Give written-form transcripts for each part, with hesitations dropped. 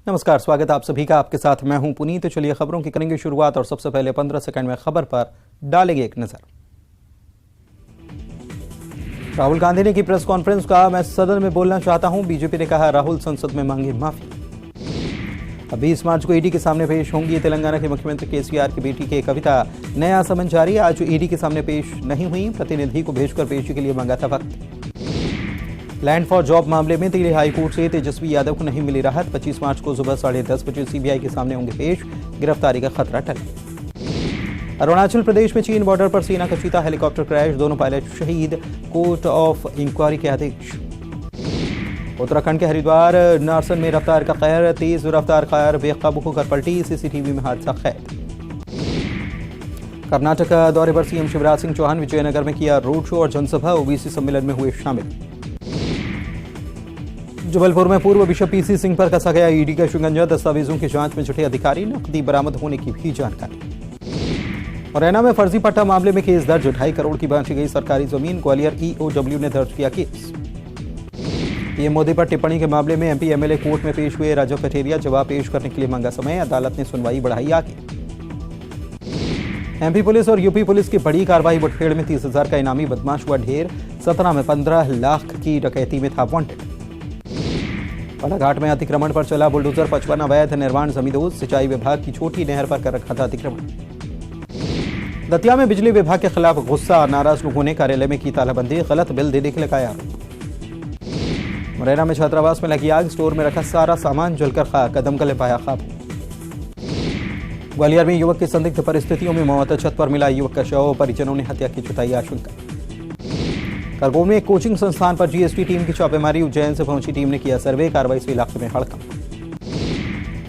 नमस्कार, स्वागत आप सभी का। आपके साथ मैं हूं पुनीत। तो चलिए खबरों की करेंगे शुरुआत और सबसे पहले 15 सेकंड में खबर पर डालेंगे एक नजर। राहुल गांधी ने की प्रेस कॉन्फ्रेंस का, मैं सदन में बोलना चाहता हूं। बीजेपी ने कहा राहुल संसद में मांगे माफी। अब 20 मार्च को ईडी के सामने पेश होंगी तेलंगाना के मुख्यमंत्री केसीआर की बेटी की कविता। नया समन जारी, आज ईडी के सामने पेश नहीं हुई, प्रतिनिधि को भेजकर पेशी के लिए मांगा था वक्त। लैंड फॉर जॉब मामले में दिल्ली हाईकोर्ट से तेजस्वी यादव को नहीं मिली राहत। 25 मार्च को सुबह 10:30 बजे सीबीआई के सामने होंगे पेश, गिरफ्तारी का खतरा टला। अरुणाचल प्रदेश में चीन बॉर्डर पर सेना का चीता हेलीकॉप्टर क्रैश, दोनों पायलट शहीद, कोर्ट ऑफ इंक्वायरी के आदेश। उत्तराखंड के हरिद्वार नारसन में रफ्तार का कहर, तेज रफ्तार कार बेकाबू होकर पलटी, सीसीटीवी में हादसा कैद। कर्नाटक दौरे पर सीएम शिवराज सिंह चौहान विजयनगर में किया रोड शो और जनसभा, ओबीसी सम्मेलन में हुए शामिल। जबलपुर में पूर्व बिशप पीसी सिंह पर कसा गया ईडी का शिकंजा, दस्तावेजों की जांच में जुटे अधिकारी, नकदी बरामद होने की भी जानकारी। मुरैना में फर्जी पट्टा मामले में केस दर्ज, 2.5 करोड़ की बांटी गई सरकारी जमीन, ग्वालियर ईओडब्ल्यू ने दर्ज किया केस। पीएम मोदी पर टिप्पणी के मामले में एमपी एमएलए कोर्ट में पेश हुए, राजव कटेरिया जवाब पेश करने के लिए मांगा समय, अदालत ने सुनवाई बढ़ाई आगे। एमपी पुलिस और यूपी पुलिस की बड़ी कार्रवाई, मुठभेड़ में 30,000 का इनामी बदमाश हुआ ढेर, 17 में 15 लाख की डकैती में था वांटेड। बालाघाट में अतिक्रमण पर चला बुलडोजर, 55 अवैध निर्माण जमींदोज, सिंचाई विभाग की छोटी नहर पर कर रखा था अतिक्रमण। दतिया में बिजली विभाग के खिलाफ गुस्सा, नाराज लोगों ने कार्यालय में की तालाबंदी, गलत बिल देने के लगाया आरोप। मुरैना में छात्रावास में लगी आग, स्टोर में रखा सारा सामान जलकर खाक, दमकल ने पाया काबू। ग्वालियर में युवक की संदिग्ध परिस्थितियों में मौत, छत पर मिला युवक का शव, परिजनों ने हत्या की जताई आशंका। खरगोन में एक कोचिंग संस्थान पर जीएसटी टीम की छापेमारी, उज्जैन से पहुंची टीम ने किया सर्वे, कार्रवाई से इलाके में हड़कंप।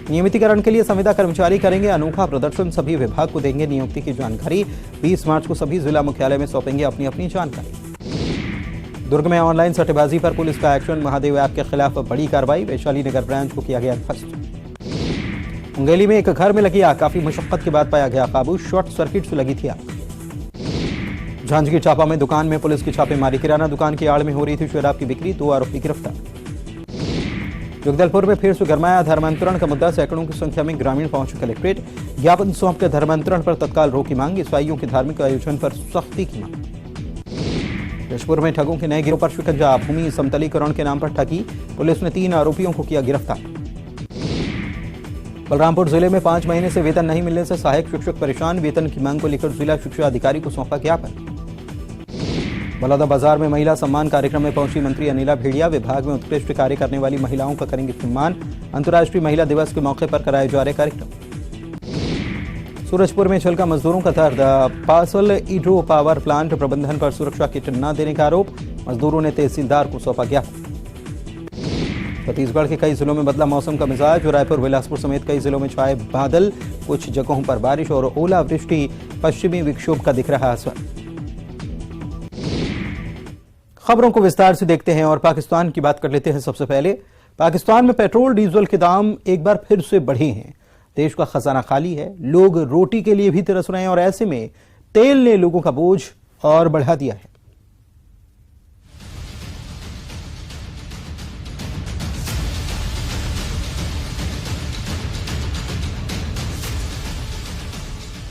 नियमितीकरण के लिए संविदा कर्मचारी करेंगे अनोखा प्रदर्शन, सभी विभाग को देंगे नियुक्ति की जानकारी। 20 मार्च को सभी जिला मुख्यालय में सौंपेंगे अपनी अपनी जानकारी। दुर्ग में ऑनलाइन सट्टेबाजी पर पुलिस का एक्शन, महादेव ऐप के खिलाफ बड़ी कार्रवाई, वैशाली नगर ब्रांच को किया गया ध्वस्त। मुंगेली में एक घर में लगी आग, काफी मशक्कत के बाद पाया गया काबू, शॉर्ट सर्किट से लगी थी आग। जांजगीर चांपा में दुकान में पुलिस की छापेमारी, किराना दुकान की आड़ में हो रही थी शराब की बिक्री, 2 आरोपी गिरफ्तार। जगदलपुर में फिर से गरमाया धर्मांतरण का मुद्दा, सैकड़ों की संख्या में ग्रामीण पहुंचे कलेक्ट्रेट, ज्ञापन सौंप कर धर्मांतरण पर तत्काल रोक की मांग, ईसाइयों के धार्मिक आयोजन पर सख्ती की मांग। जशपुर में ठगों के नए गिरोह पर शिकंजा, भूमि समतलीकरण के नाम पर ठगी, पुलिस ने 3 आरोपियों को किया गिरफ्तार। बलरामपुर जिले में 5 महीने से वेतन नहीं मिलने से सहायक शिक्षक परेशान, वेतन की मांग को लेकर जिला शिक्षा अधिकारी को सौंपा ज्ञापन। बलौदा बाजार में महिला सम्मान कार्यक्रम में पहुंची मंत्री अनिला भेड़िया, विभाग में उत्कृष्ट कार्य करने वाली महिलाओं का करेंगे सम्मान, अंतर्राष्ट्रीय महिला दिवस के मौके पर कराए जा रहे कार्यक्रम। सूरजपुर में छलका मजदूरों का दर्द, पासल ईड्रो पावर प्लांट प्रबंधन पर सुरक्षा किट न देने का आरोप, मजदूरों ने तहसीलदार को सौंपा ज्ञापन। छत्तीसगढ़ के कई जिलों में बदला मौसम का मिजाज, रायपुर बिलासपुर समेत कई जिलों में छाए बादल, कुछ जगहों पर बारिश और ओलावृष्टि, पश्चिमी विक्षोभ का दिख रहा असर। खबरों को विस्तार से देखते हैं और पाकिस्तान की बात कर लेते हैं। सबसे पहले पाकिस्तान में पेट्रोल डीजल के दाम एक बार फिर से बढ़े हैं। देश का खजाना खाली है, लोग रोटी के लिए भी तरस रहे हैं और ऐसे में तेल ने लोगों का बोझ और बढ़ा दिया है।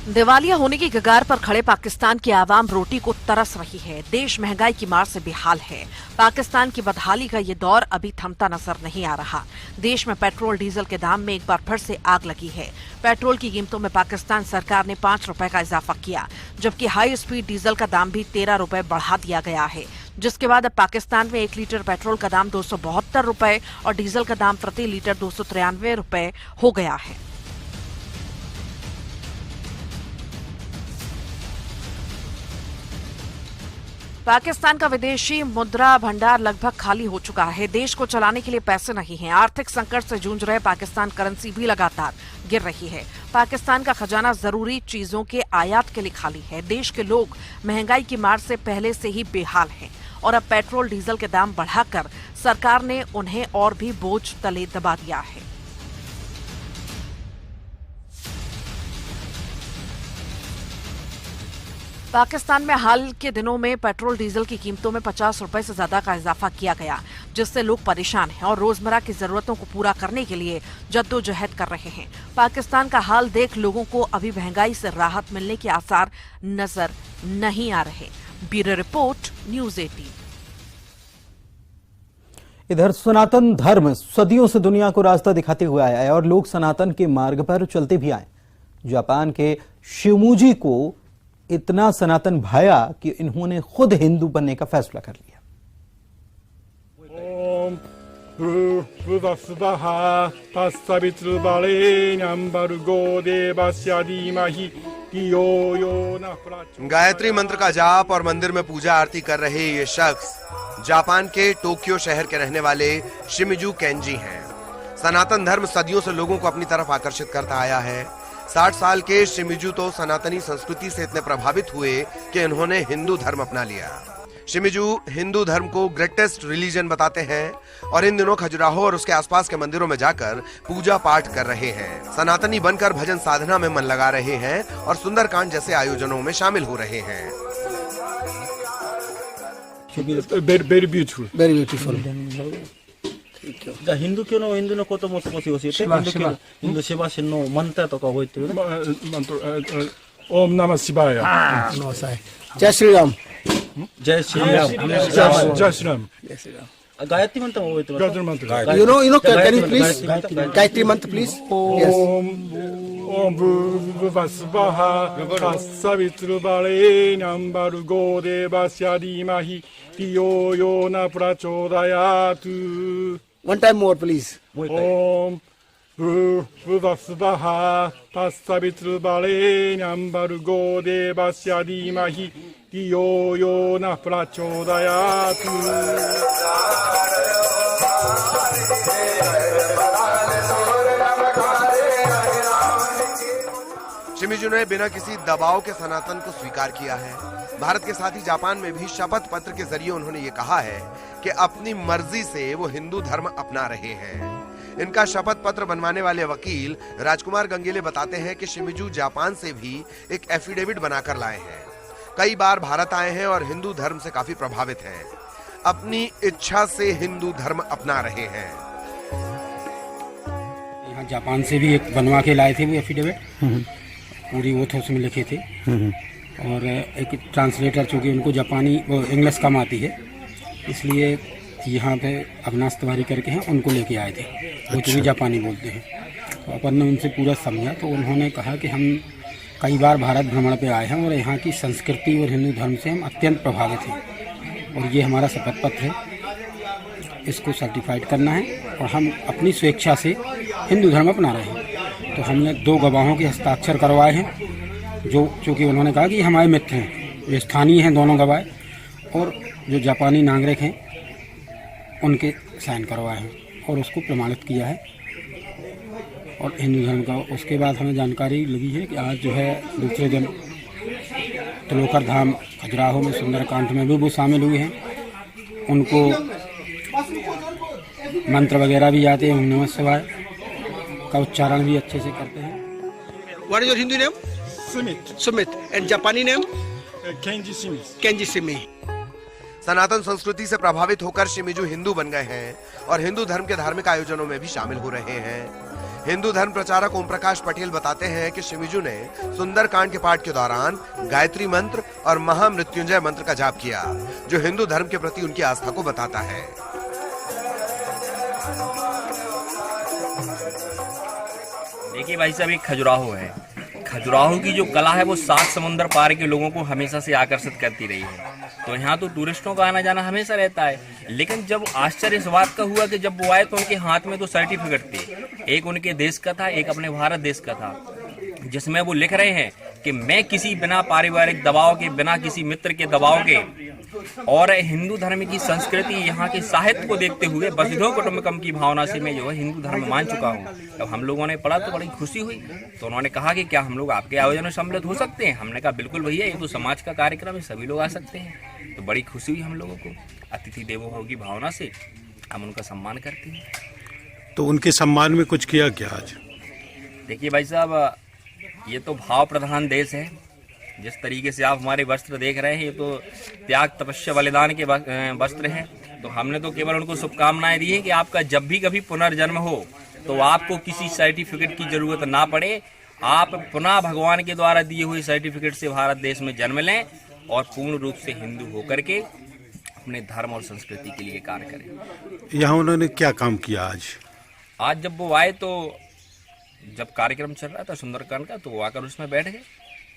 दिवालिया होने की कगार पर खड़े पाकिस्तान की आवाम रोटी को तरस रही है। देश महंगाई की मार से बेहाल है। पाकिस्तान की बदहाली का ये दौर अभी थमता नजर नहीं आ रहा। देश में पेट्रोल डीजल के दाम में एक बार फिर से आग लगी है। पेट्रोल की कीमतों में पाकिस्तान सरकार ने 5 रुपए का इजाफा किया, जबकि हाई स्पीड डीजल का दाम भी 13 रुपए बढ़ा दिया गया है, जिसके बाद अब पाकिस्तान में 1 लीटर पेट्रोल का दाम 272 रुपए और डीजल का दाम प्रति लीटर 293 रुपए हो गया है। पाकिस्तान का विदेशी मुद्रा भंडार लगभग खाली हो चुका है। देश को चलाने के लिए पैसे नहीं हैं। आर्थिक संकट से जूझ रहे पाकिस्तान करेंसी भी लगातार गिर रही है। पाकिस्तान का खजाना जरूरी चीजों के आयात के लिए खाली है। देश के लोग महंगाई की मार से पहले से ही बेहाल हैं और अब पेट्रोल डीजल के दाम बढ़ाकर सरकार ने उन्हें और भी बोझ तले दबा दिया है। पाकिस्तान में हाल के दिनों में पेट्रोल डीजल की कीमतों में 50 रुपए से ज्यादा का इजाफा किया गया, जिससे लोग परेशान हैं और रोजमर्रा की जरूरतों को पूरा करने के लिए जद्दोजहद कर रहे हैं। पाकिस्तान का हाल देख लोगों को अभी महंगाई से राहत मिलने के आसार नजर नहीं आ रहे। Bureau report, news 18। इधर सनातन धर्म सदियों से दुनिया को रास्ता दिखाते हुए आया है और लोग सनातन के मार्ग पर चलते भी आए। जापान के शिमोजी को इतना सनातन भाया कि इन्होंने खुद हिंदू बनने का फैसला कर लिया। गायत्री मंत्र का जाप और मंदिर में पूजा आरती कर रहे ये शख्स जापान के टोक्यो शहर के रहने वाले शिमिजू केंजी हैं। सनातन धर्म सदियों से लोगों को अपनी तरफ आकर्षित करता आया है। 60 साल के शिमिजू तो सनातनी संस्कृति से इतने प्रभावित हुए कि उन्होंने हिंदू धर्म अपना लिया। शिमिजू हिंदू धर्म को ग्रेटेस्ट रिलीजन बताते हैं और इन दिनों खजुराहो और उसके आसपास के मंदिरों में जाकर पूजा पाठ कर रहे हैं। सनातनी बनकर भजन साधना में मन लगा रहे हैं और सुंदरकांड जैसे आयोजनों में शामिल हो रहे हैं। Very beautiful. Very beautiful. Hindu 教のインドのことも少し教えて。ヒンドシバシのマンタとか覚えてる？オムナマシバヤ。No, sorry. Jai Shri Ram. ジャイシーラム。ジャシラム。ガヤティマンタも覚えてますか？ガヤティマンタ。You know, can you please? Gayatri Mantra, please. Yes. ओम भूर्भुवः स्वः तत्सवितुर्वरेण्यं भर्गो देवस्य धीमहि धियो यो न प्रचोदयात्। One time more, please. ओम भूर्भुवः स्वः तत्सवितुर्वरेण्यं भर्गो देवस्य धीमहि धियो यो न प्रचोदयात्। शिमिजू ने बिना किसी दबाव के सनातन को स्वीकार किया है। भारत के साथ ही जापान में भी शपथ पत्र के जरिए उन्होंने ये कहा है कि अपनी मर्जी से वो हिंदू धर्म अपना रहे हैं। इनका शपथ पत्र बनवाने वाले वकील राजकुमार गंगेले बताते हैं कि शिमिजू जापान से भी एक एफिडेविट बनाकर लाए हैं। कई बार भारत आए हैं और हिंदू धर्म से काफी प्रभावित हैं। अपनी इच्छा से हिंदू धर्म अपना रहे हैं। यहाँ जापान से भी एक बनवा के लाए थे वो एफिडेविट, पूरी ओथ उसमें लिखे थे और एक ट्रांसलेटर, चूँकि उनको जापानी वो इंग्लिश कम आती है इसलिए यहाँ पे अविनाश तिवारी करके हैं, उनको लेके आए थे। वो चूँकि जापानी बोलते हैं तो अपन ने उनसे पूरा समझा तो उन्होंने कहा कि हम कई बार भारत भ्रमण पे आए हैं और यहाँ की संस्कृति और हिंदू धर्म से हम अत्यंत प्रभावित हैं और ये हमारा शपथ पत्र है, इसको सर्टिफाइड करना है और हम अपनी स्वेच्छा से हिंदू धर्म अपना रहे हैं। तो हमने 2 गवाहों के हस्ताक्षर करवाए हैं जो चूँकि उन्होंने कहा कि हमारे मित्र हैं, वे स्थानीय हैं दोनों गवाह, और जो जापानी नागरिक हैं उनके साइन करवाए हैं और उसको प्रमाणित किया है और हिंदू धर्म का। उसके बाद हमें जानकारी लगी है कि आज जो है दूसरे दिन त्रिलोकर धाम खजुराहो में सुंदरकांड में भी वो शामिल हुए हैं। उनको मंत्र वगैरह भी आते हैं, ओम नमः शिवाय का उच्चारण भी अच्छे से करते हैं। What is your Hindu name? Sumit. Sumit. And Japanese name? Kenji Shimi. Kenji Simi. सनातन संस्कृति से प्रभावित होकर शिमिजू हिंदू बन गए हैं और हिंदू धर्म के धार्मिक आयोजनों में भी शामिल हो रहे हैं। हिंदू धर्म प्रचारक ओम प्रकाश पटेल बताते हैं कि शिमिजू ने सुंदरकांड के पाठ के दौरान गायत्री मंत्र और महामृत्युंजय मंत्र का जाप किया, जो हिंदू धर्म के प्रति उनकी आस्था को बताता है। देखिए भाई साहब, एक खजुराहो है। खजुराहो की जो कला है वो 7 समुंदर पार के लोगों को हमेशा से आकर्षित करती रही है। तो यहाँ तो टूरिस्टों का आना जाना हमेशा रहता है, लेकिन जब आश्चर्य इस बात का हुआ कि जब वो आए तो उनके हाथ में 2 सर्टिफिकेट थे, एक उनके देश का था, एक अपने भारत देश का था, जिसमें वो लिख रहे हैं कि मैं किसी बिना पारिवारिक दबाव के, बिना किसी मित्र के दबाव के और हिंदू धर्म की संस्कृति, यहाँ के साहित्य को देखते हुए वसुधैव कुटुंबकम की भावना से मैं जो है हिंदू धर्म मान चुका हूँ। जब हम लोगों ने पढ़ा तो बड़ी खुशी हुई। तो उन्होंने कहा कि क्या हम लोग आपके आयोजन में सम्मिलित हो सकते हैं? हमने कहा बिल्कुल भैया, ये तो समाज का कार्यक्रम है, सभी लोग आ सकते हैं। तो बड़ी खुशी हुई हम लोगों को। अतिथि देवो भव की भावना से हम उनका सम्मान करते हैं। तो उनके सम्मान में कुछ किया क्या आज? देखिए भाई साहब, ये तो भाव प्रधान देश है। जिस तरीके से आप हमारे वस्त्र देख रहे हैं, ये तो त्याग, तपस्या, बलिदान के वस्त्र हैं। तो हमने तो केवल उनको शुभकामनाएं दी है कि आपका जब भी कभी पुनर्जन्म हो तो आपको किसी सर्टिफिकेट की जरूरत ना पड़े, आप पुनः भगवान के द्वारा दिए हुए सर्टिफिकेट से भारत देश में जन्म लें और पूर्ण रूप से हिंदू होकर के अपने धर्म और संस्कृति के लिए कार्य करें। यहाँ उन्होंने क्या काम किया आज जब वो आए तो जब कार्यक्रम चल रहा था सुंदरकांड का, तो वो आकर उसमें बैठ गए।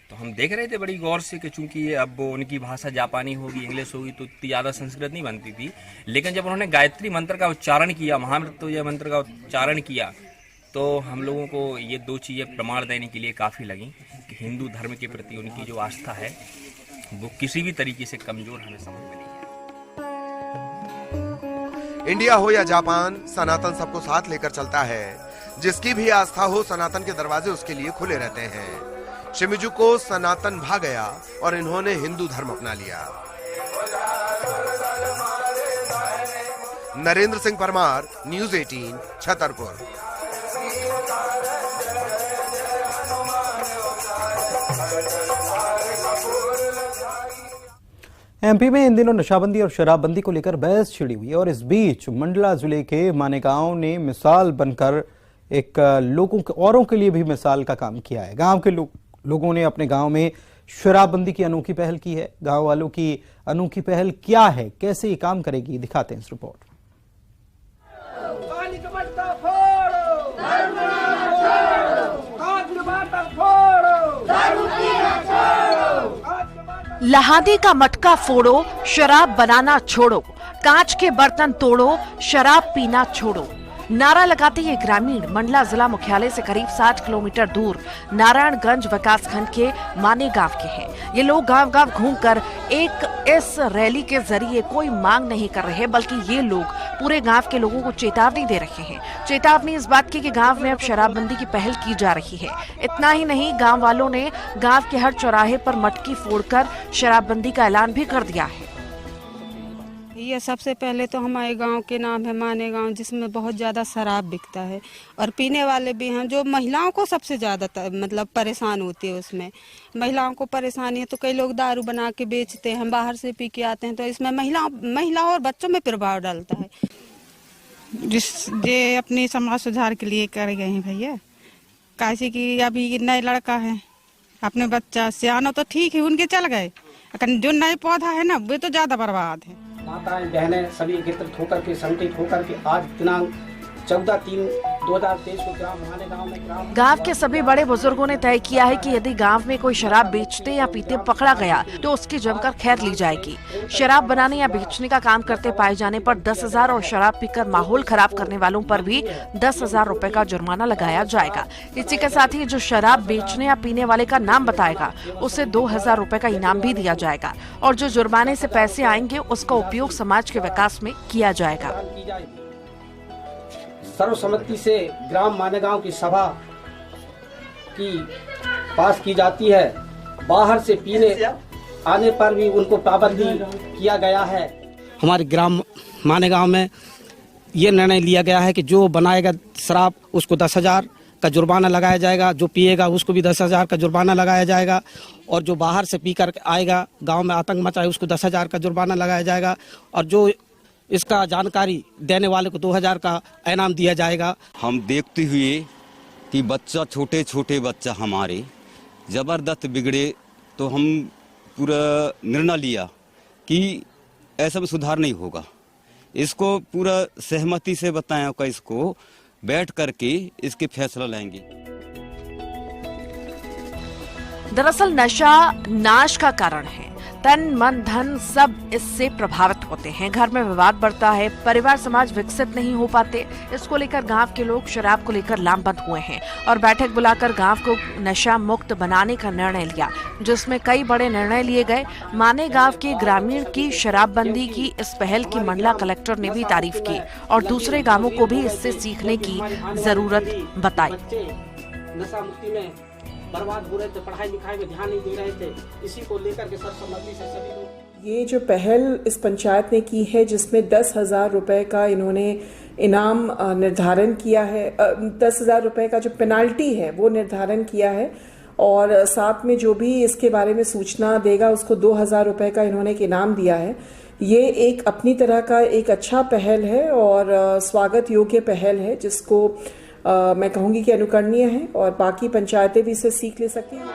तो हम देख रहे थे बड़ी गौर से कि चूंकि ये अब वो उनकी भाषा जापानी होगी, इंग्लिश होगी, तो इतनी ज़्यादा संस्कृत नहीं बनती थी। लेकिन जब उन्होंने गायत्री मंत्र का उच्चारण किया, महामृत्युंजय मंत्र का उच्चारण किया, तो हम लोगों को ये दो चीज़ें प्रमाण देने के लिए काफ़ी लगी कि हिंदू धर्म के प्रति उनकी जो आस्था है वो किसी भी तरीके से कमज़ोर हमें समझ में नहीं है। इंडिया हो या जापान, सनातन सबको साथ लेकर चलता है। जिसकी भी आस्था हो, सनातन के दरवाजे उसके लिए खुले रहते हैं। शिमिजू को सनातन भा गया और इन्होंने हिंदू धर्म अपना लिया। नरेंद्र सिंह परमार, न्यूज़ 18, छतरपुर। एमपी में इन दिनों नशाबंदी और शराबबंदी को लेकर बहस छिड़ी हुई है और इस बीच मंडला जिले के मानेगांव ने मिसाल बनकर एक औरों के लिए भी मिसाल का काम किया है। गांव के लोगों ने अपने गांव में शराबबंदी की अनोखी पहल की है। गांव वालों की अनोखी पहल क्या है, कैसे ये काम करेगी, दिखाते हैं इस रिपोर्ट। लहादी का मटका फोड़ो, शराब बनाना छोड़ो, कांच के बर्तन तोड़ो, शराब पीना छोड़ो। नारा लगाते ये ग्रामीण मंडला जिला मुख्यालय से करीब 60 किलोमीटर दूर नारायणगंज विकासखंड के माने गांव के हैं। ये लोग गांव-गांव घूमकर एक इस रैली के जरिए कोई मांग नहीं कर रहे, बल्कि ये लोग पूरे गांव के लोगों को चेतावनी दे रहे हैं। चेतावनी इस बात की कि गांव में अब शराबबंदी की पहल की जा रही है। इतना ही नहीं, गांव वालों ने गांव के हर चौराहे पर मटकी फोड़कर शराबबंदी का ऐलान भी कर दिया है। ये सबसे पहले तो हमारे गांव के नाम है माने गांव, जिसमें बहुत ज़्यादा शराब बिकता है और पीने वाले भी हैं। जो महिलाओं को सबसे ज़्यादा मतलब परेशान होती है, उसमें महिलाओं को परेशानी है। तो कई लोग दारू बना के बेचते हैं, बाहर से पी के आते हैं, तो इसमें महिलाओं और बच्चों में प्रभाव डालता है। जे अपने समाज सुधार के लिए कर गए हैं भैया, कैसे कि अभी नए लड़का है, अपने बच्चा सियानो तो ठीक है, उनके चल गए, जो नए पौधा है ना वो तो ज्यादा बर्बाद है। माताएं बहनें सभी एकत्रित होकर के संगठित होकर के आज दिनांक 14/3/2023 को गांव के सभी बड़े बुजुर्गों ने तय किया है कि यदि गांव में कोई शराब बेचते या पीते पकड़ा गया तो उसकी जमकर खैर ली जाएगी। शराब बनाने या बेचने का काम करते पाए जाने पर 10,000 और शराब पीकर माहौल खराब करने वालों पर भी 10,000 रुपए का जुर्माना लगाया जाएगा। इसी के साथ ही जो शराब बेचने या पीने वाले का नाम बताएगा उसे 2,000 रुपए का इनाम भी दिया जाएगा और जो जुर्माने से पैसे आएंगे उसका उपयोग समाज के विकास में किया जाएगा। सर्वसम्मति से ग्राम मानेगांव की सभा की पास की जाती है। बाहर से पीने आने पर भी उनको पाबंदी किया गया है। हमारे ग्राम मानेगांव में ये निर्णय लिया गया है कि जो बनाएगा शराब उसको 10,000 का जुर्माना लगाया जाएगा, जो पिएगा उसको भी 10,000 का जुर्माना लगाया जाएगा और जो बाहर से पीकर आएगा गांव में आतंक मचाए उसको 10,000 का जुर्माना लगाया जाएगा और जो इसका जानकारी देने वाले को 2,000 का इनाम दिया जाएगा। हम देखते हुए कि बच्चा छोटे छोटे बच्चा हमारे जबरदस्त बिगड़े तो हम पूरा निर्णय लिया कि ऐसा में सुधार नहीं होगा। इसको पूरा सहमति से बताया कि इसको बैठ करके इसके फैसला लेंगे। दरअसल नशा नाश का कारण है। तन मन धन सब इससे प्रभावित होते हैं। घर में विवाद बढ़ता है, परिवार समाज विकसित नहीं हो पाते। इसको लेकर गांव के लोग शराब को लेकर लामबंद हुए हैं और बैठक बुलाकर गांव को नशा मुक्त बनाने का निर्णय लिया, जिसमें कई बड़े निर्णय लिए गए। माने गांव के ग्रामीण की शराबबंदी की इस पहल की मंडला कलेक्टर ने भी तारीफ की और दूसरे गांवों को भी इससे सीखने की जरूरत बताई। नशा मुक्ति में बर्बाद हो रहे थे, पढ़ाई लिखाई में ध्यान नहीं दे रहे थे, इसी को लेकर के सर्वसम्मति से सभी लोग। ये जो पहल इस पंचायत ने की है जिसमें 10,000 रुपए का इन्होंने इनाम निर्धारण किया है, 10,000 रुपए का जो पेनाल्टी है वो निर्धारण किया है और साथ में जो भी इसके बारे में सूचना देगा उसको 2,000 रुपए का इन्होंने एक इनाम दिया है। ये एक अपनी तरह का एक अच्छा पहल है और स्वागत योग्य पहल है, जिसको मैं कहूंगी कि अनुकरणीय है और बाकी पंचायतें भी इसे सीख ले सकती हैं।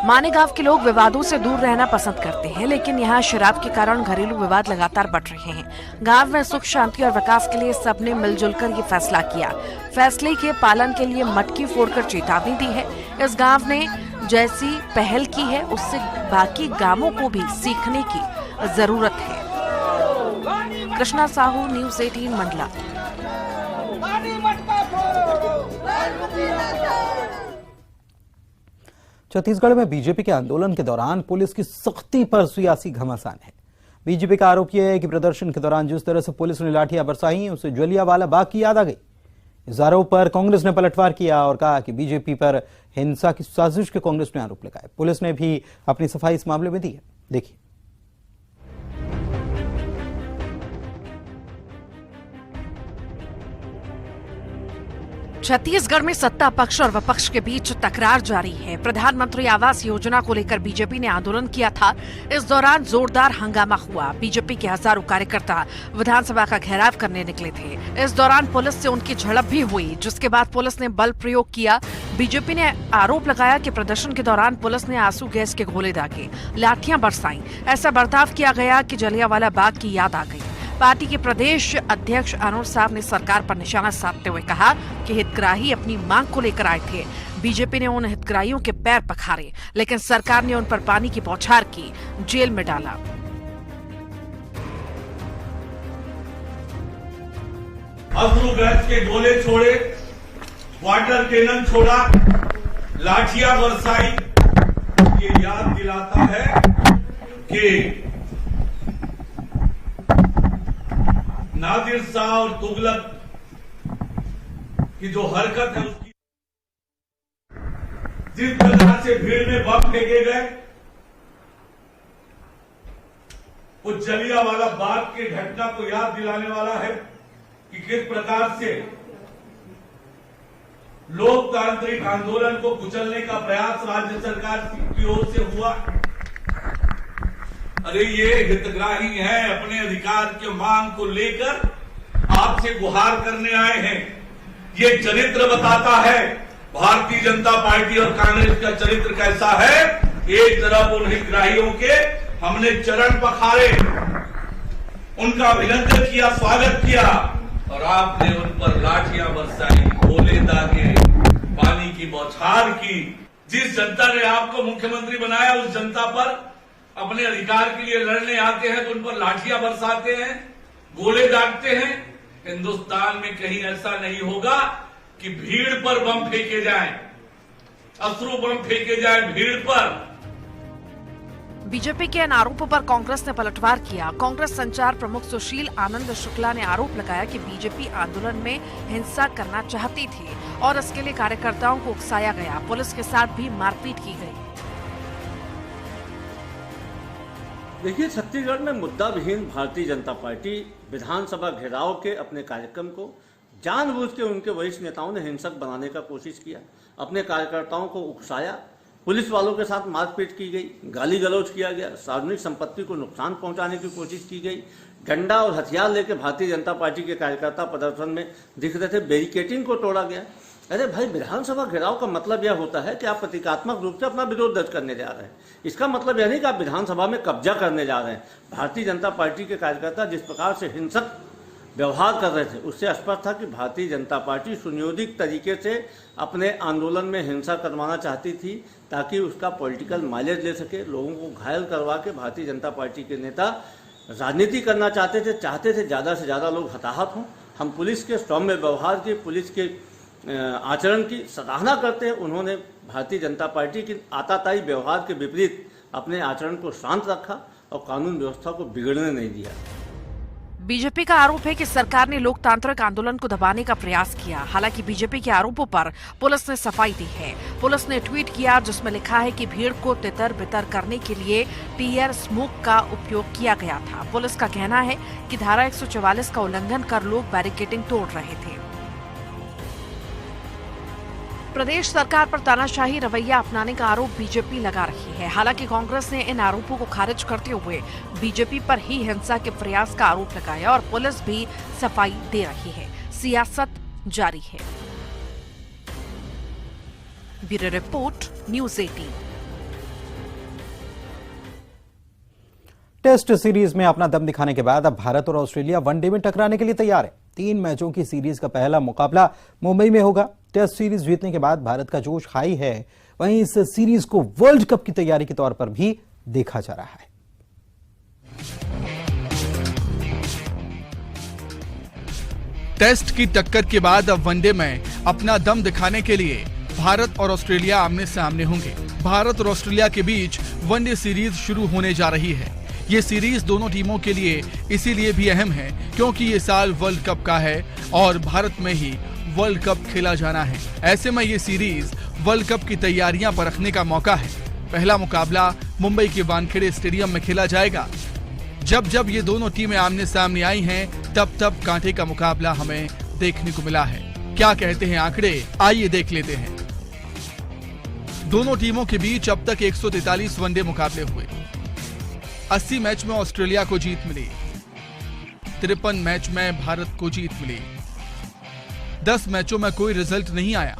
मानेगांव के लोग विवादों से दूर रहना पसंद करते हैं, लेकिन यहाँ शराब के कारण घरेलू विवाद लगातार बढ़ रहे हैं। गांव में सुख शांति और विकास के लिए सबने मिलजुल कर ये फैसला किया। फैसले के पालन के लिए मटकी फोड़कर चेतावनी दी है। इस गांव ने जैसी पहल की है, उससे बाकी गांवों को भी सीखने की जरूरत है। कृष्णा साहू, न्यूज़ 18 मंडला। छत्तीसगढ़ में बीजेपी के आंदोलन के दौरान पुलिस की सख्ती पर सियासी घमासान है। बीजेपी का आरोप यह है कि प्रदर्शन के दौरान जिस तरह से पुलिस ने लाठियां बरसाई, उसे जलियांवाला बाग की याद आ गई। इस आरोप पर कांग्रेस ने पलटवार किया और कहा कि बीजेपी पर हिंसा की साजिश के कांग्रेस ने आरोप लगाए। पुलिस ने भी अपनी सफाई इस मामले में दी है। देखिए। छत्तीसगढ़ में सत्ता पक्ष और विपक्ष के बीच तकरार जारी है। प्रधानमंत्री आवास योजना को लेकर बीजेपी ने आंदोलन किया था। इस दौरान जोरदार हंगामा हुआ। बीजेपी के हजारों कार्यकर्ता विधानसभा का घेराव करने निकले थे। इस दौरान पुलिस से उनकी झड़प भी हुई, जिसके बाद पुलिस ने बल प्रयोग किया। बीजेपी ने आरोप लगाया कि प्रदर्शन के दौरान पुलिस ने आंसू गैस के गोले दागे, लाठियां बरसाई। ऐसा बर्ताव किया गया कि जलियांवाला बाग की याद आ गई। पार्टी के प्रदेश अध्यक्ष अनुज साव ने सरकार पर निशाना साधते हुए कहा कि हितग्राही अपनी मांग को लेकर आए थे। बीजेपी ने उन हितग्राहियों के पैर पखारे, लेकिन सरकार ने उन पर पानी की बौछार की, जेल में डाला। आंसू गैस के गोले छोड़े, वाटर कैनन छोड़ा, लाठियां बरसाई। ये याद दिलाता है कि नादिर शाह और तुगलक की जो हरकत है, उसकी जिस प्रकार से भीड़ में बम फेंके गए, वो जलियांवाला बाग की घटना को याद दिलाने वाला है कि किस प्रकार से लोकतांत्रिक आंदोलन को कुचलने का प्रयास राज्य सरकार की ओर से हुआ। अरे ये हितग्राही हैं, अपने अधिकार के मांग को लेकर आपसे गुहार करने आए हैं। ये चरित्र बताता है भारतीय जनता पार्टी और कांग्रेस का चरित्र कैसा है। एक तरफ उन हितग्राहियों के हमने चरण पखारे, उनका अभिनंदन किया, स्वागत किया, और आपने उन पर लाठियां बरसाई, गोले दागे, पानी की बौछार की। जिस जनता ने आपको मुख्यमंत्री बनाया, उस जनता पर अपने अधिकार के लिए लड़ने आते हैं तो उन पर लाठियां बरसाते हैं, गोले दागते हैं। हिंदुस्तान में कहीं ऐसा नहीं होगा कि भीड़ पर बम फेंके जाएं, अश्रु बम फेंके जाएं भीड़ पर। बीजेपी के इन आरोपों पर कांग्रेस ने पलटवार किया। कांग्रेस संचार प्रमुख सुशील आनंद शुक्ला ने आरोप लगाया कि बीजेपी आंदोलन में हिंसा करना चाहती थी और इसके लिए कार्यकर्ताओं को उकसाया गया। पुलिस के साथ भी मारपीट की गई। देखिए, छत्तीसगढ़ में मुद्दा विहीन भारतीय जनता पार्टी विधानसभा घेराव के अपने कार्यक्रम को जानबूझ के उनके वरिष्ठ नेताओं ने हिंसक बनाने का कोशिश किया। अपने कार्यकर्ताओं को उकसाया, पुलिस वालों के साथ मारपीट की गई, गाली गलौज किया गया, सार्वजनिक संपत्ति को नुकसान पहुंचाने की कोशिश की गई। डंडा और हथियार लेकर भारतीय जनता पार्टी के कार्यकर्ता प्रदर्शन में दिख रहे थे, बैरिकेडिंग को तोड़ा गया। अरे भाई, विधानसभा घेराव का मतलब यह होता है कि आप प्रतीकात्मक रूप से अपना विरोध दर्ज करने जा रहे हैं। इसका मतलब यह नहीं कि आप विधानसभा में कब्जा करने जा रहे हैं। भारतीय जनता पार्टी के कार्यकर्ता जिस प्रकार से हिंसक व्यवहार कर रहे थे, उससे स्पष्ट था कि भारतीय जनता पार्टी सुनियोजित तरीके से अपने आंदोलन में हिंसा करवाना चाहती थी ताकि उसका पॉलिटिकल माइलेज ले सके, लोगों को घायल करवा के भारतीय जनता पार्टी के नेता राजनीति करना चाहते थे ज़्यादा से ज़्यादा लोग हताहत हों। हम पुलिस के सौम्य व्यवहार की, पुलिस के आचरण की सराहना करते हैं। उन्होंने भारतीय जनता पार्टी की आताताई व्यवहार के विपरीत अपने आचरण को शांत रखा और कानून व्यवस्था को बिगड़ने नहीं दिया। बीजेपी का आरोप है कि सरकार ने लोकतांत्रिक आंदोलन को दबाने का प्रयास किया। हालांकि बीजेपी के आरोपों पर पुलिस ने सफाई दी है। पुलिस ने ट्वीट किया जिसमें लिखा है कि भीड़ को तितर बितर करने के लिए टीयर स्मोक का उपयोग किया गया था। पुलिस का कहना है कि धारा 144 का उल्लंघन कर लोग बैरिकेडिंग तोड़ रहे थे। प्रदेश सरकार पर तानाशाही रवैया अपनाने का आरोप बीजेपी लगा रही है। हालांकि कांग्रेस ने इन आरोपों को खारिज करते हुए बीजेपी पर ही हिंसा के प्रयास का आरोप लगाया और पुलिस भी सफाई दे रही है। सियासत जारी है। Bureau report, news 18। Test series में अपना दम दिखाने के बाद अब भारत और ऑस्ट्रेलिया वनडे में टकराने के लिए तैयार है। 3 मैचों की सीरीज का पहला मुकाबला मुंबई में होगा। टेस्ट सीरीज जीतने के बाद भारत का जोश हाई है। वहीं इस सीरीज को वर्ल्ड कप की तैयारी के तौर पर भी देखा जा रहा है। टेस्ट की टक्कर के बाद अब वनडे में अपना दम दिखाने के लिए भारत और ऑस्ट्रेलिया आमने सामने होंगे। भारत और ऑस्ट्रेलिया के बीच वनडे सीरीज शुरू होने जा रही है। ये सीरीज दोनों टीमों के लिए इसीलिए भी अहम है क्योंकि ये साल वर्ल्ड कप का है और भारत में ही वर्ल्ड कप खेला जाना है। ऐसे में ये सीरीज वर्ल्ड कप की तैयारियां परखने का मौका है। पहला मुकाबला मुंबई के वानखेड़े स्टेडियम में खेला जाएगा। जब जब ये दोनों टीमें आमने सामने आई हैं, तब तब कांटे का मुकाबला हमें देखने को मिला है। क्या कहते हैं आंकड़े, आइए देख लेते हैं। दोनों टीमों के बीच अब तक 143 वनडे मुकाबले हुए। 80 मैच में ऑस्ट्रेलिया को जीत मिली। 53 मैच में भारत को जीत मिली। 10 मैचों में कोई रिजल्ट नहीं आया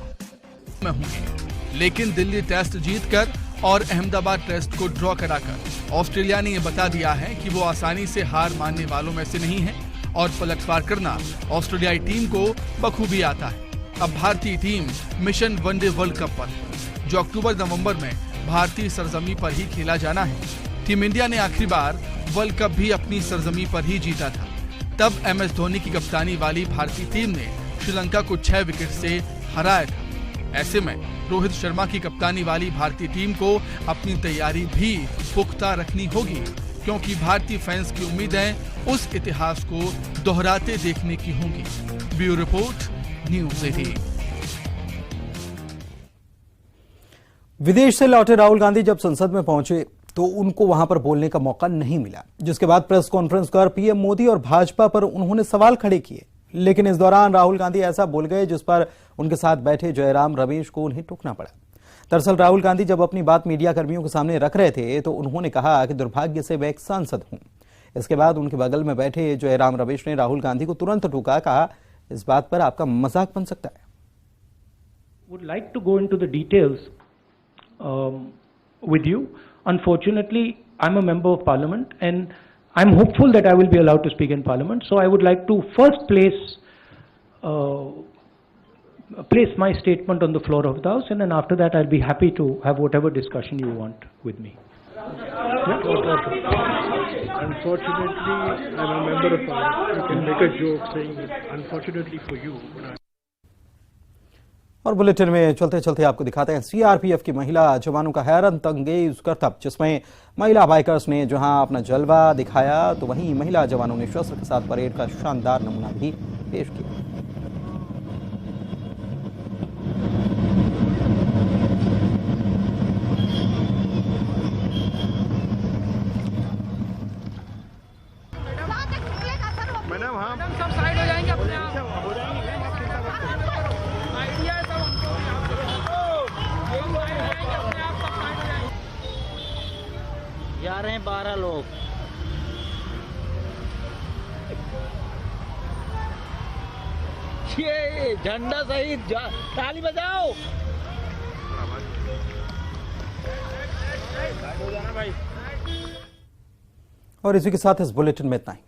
लेकिन दिल्ली टेस्ट जीतकर और अहमदाबाद टेस्ट को ड्रॉ कराकर ऑस्ट्रेलिया ने यह बता दिया है कि वो आसानी से हार मानने वालों में से नहीं है और पलटवार करना ऑस्ट्रेलियाई टीम को बखूबी आता है। अब भारतीय team mission one day world cup पर है, जो अक्टूबर-नवंबर में भारतीय सरजमी पर ही खेला जाना है। टीम इंडिया ने आखिरी बार वर्ल्ड कप भी अपनी सरजमी पर ही जीता था। तब MS धोनी की कप्तानी वाली भारतीय टीम ने श्रीलंका को 6 विकेट से हराया था। ऐसे में रोहित शर्मा की कप्तानी वाली भारतीय टीम को अपनी तैयारी भी पुख्ता रखनी होगी क्योंकि भारतीय फैंस की उम्मीदें उस इतिहास को दोहराते देखने की होंगी। Bureau report, news 18। विदेश से लौटे राहुल गांधी जब संसद में पहुंचे तो उनको वहां पर बोलने का मौका नहीं मिला, जिसके बाद प्रेस कॉन्फ्रेंस कर पीएम मोदी और भाजपा पर उन्होंने सवाल खड़े किए। लेकिन इस दौरान राहुल गांधी ऐसा बोल गए जिस पर उनके साथ बैठे जयराम रमेश को उन्हें टोकना पड़ा। दरअसल राहुल गांधी जब अपनी बात मीडिया कर्मियों के सामने रख रहे थे तो उन्होंने कहा कि दुर्भाग्य से मैं एक सांसद हूं। इसके बाद उनके बगल में बैठे जयराम रमेश ने राहुल गांधी को तुरंत टोका। कहा, इस बात पर आपका मजाक बन सकता है। Would like to go into the details with you. Unfortunately, I'm a member of Parliament and I'm hopeful that I will be allowed to speak in Parliament. So I would like to first place my statement on the floor of the House, and then after that I'll be happy to have whatever discussion you want with me. Unfortunately, I'm a member of Parliament. You can make a joke saying that unfortunately for you. और bulletin में चलते चलते आपको दिखाते हैं CRPF की महिला जवानों का हैरत अंगेज करतब, जिसमें महिला बाइकर्स ने जहां अपना जलवा दिखाया तो वहीं महिला जवानों ने शस्त्र के साथ परेड का शानदार नमूना भी पेश किया। सब साइड हो जाएंगे अपने आप। जा रहे हैं 12 लोग। ये झंडा सहित ताली बजाओ। और इसी के साथ इस बुलेटिन में इतना ही।